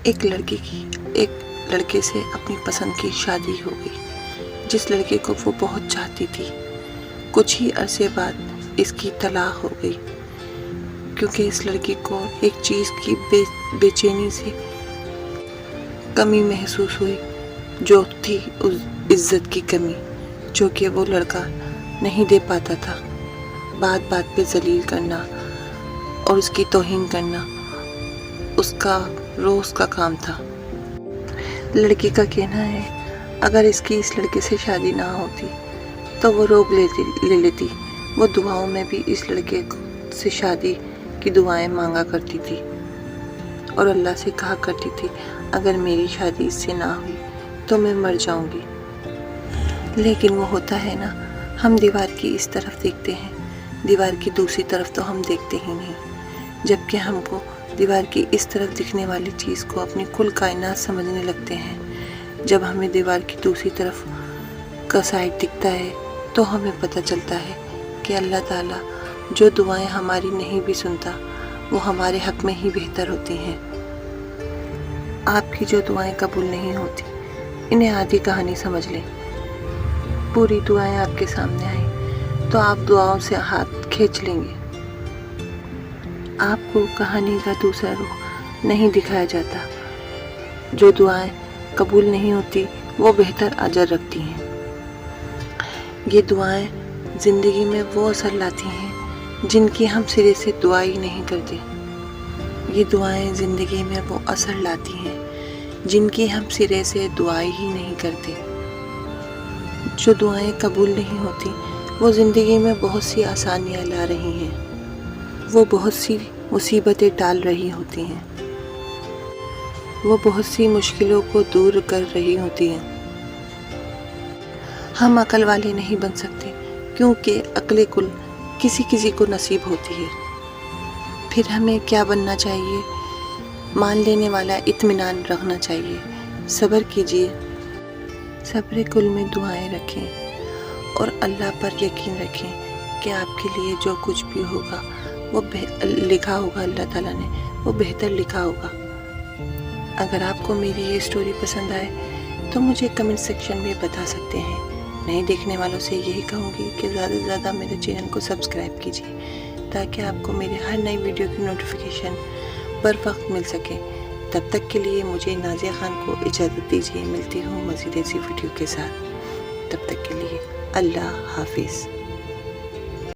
ایک لڑکے سے اپنی پسند کی شادی ہو گئی، جس لڑکے کو وہ بہت چاہتی تھی۔ کچھ ہی عرصے بعد اس کی طلاق ہو گئی، کیونکہ اس لڑکی کو ایک چیز کی بے چینی سے کمی محسوس ہوئی، جو تھی اس عزت کی کمی، جو کہ وہ لڑکا نہیں دے پاتا تھا۔ بات بات پہ ذلیل کرنا اور اس کی توہین کرنا اس کا روز کا کام تھا۔ لڑکی کا کہنا ہے اگر اس کی اس لڑکے سے شادی نہ ہوتی تو وہ روک لے لیتی۔ وہ دعاؤں میں بھی اس لڑکے سے شادی کی دعائیں مانگا کرتی تھی اور اللہ سے کہا کرتی تھی اگر میری شادی اس سے نہ ہوئی تو میں مر جاؤں گی۔ لیکن وہ ہوتا ہے نا، ہم دیوار کی اس طرف دیکھتے ہیں، دیوار کی دوسری طرف تو ہم دیکھتے ہی نہیں، جبکہ ہم کو دیوار کی اس طرف دکھنے والی چیز کو اپنی کل کائنات سمجھنے لگتے ہیں۔ جب ہمیں دیوار کی دوسری طرف کا سائڈ دکھتا ہے تو ہمیں پتہ چلتا ہے کہ اللہ تعالیٰ جو دعائیں ہماری نہیں بھی سنتا وہ ہمارے حق میں ہی بہتر ہوتی ہیں۔ آپ کی جو دعائیں قبول نہیں ہوتی انہیں آدھی کہانی سمجھ لیں۔ پوری دعائیں آپ کے سامنے آئیں تو آپ دعاؤں سے ہاتھ کھینچ لیں گے۔ آپ کو کہانی کا دوسرا رخ نہیں دکھایا جاتا۔ جو دعائیں قبول نہیں ہوتی وہ بہتر اجر رکھتی ہیں۔ یہ دعائیں زندگی میں وہ اثر لاتی ہیں جن کی ہم سرے سے دعا ہی نہیں کرتے۔ یہ دعائیں زندگی میں وہ اثر لاتی ہیں جن کی ہم سرے سے دعا ہی نہیں کرتے۔ جو دعائیں قبول نہیں ہوتی وہ زندگی میں بہت سی آسانیاں لا رہی ہیں، وہ بہت سی مصیبتیں ٹال رہی ہوتی ہیں، وہ بہت سی مشکلوں کو دور کر رہی ہوتی ہیں۔ ہم عقل والے نہیں بن سکتے کیونکہ عقل کل کسی کسی کو نصیب ہوتی ہے۔ پھر ہمیں کیا بننا چاہیے؟ مان لینے والا، اطمینان رکھنا چاہیے۔ صبر کیجیے، صبر کل میں دعائیں رکھیں اور اللہ پر یقین رکھیں کہ آپ کے لیے جو کچھ بھی ہوگا وہ لکھا ہوگا، اللہ تعالیٰ نے وہ بہتر لکھا ہوگا۔ اگر آپ کو میری یہ سٹوری پسند آئے تو مجھے کمنٹ سیکشن میں بتا سکتے ہیں۔ نئے دیکھنے والوں سے یہی کہوں گی کہ زیادہ سے زیادہ میرے چینل کو سبسکرائب کیجیے تاکہ آپ کو میرے ہر نئی ویڈیو کی نوٹیفیکیشن بر وقت مل سکے۔ تب تک کے لیے مجھے نازیہ خان کو اجازت دیجیے، ملتی ہوں مزید ایسی ویڈیو کے ساتھ۔ تب تک کے لیے اللہ حافظ۔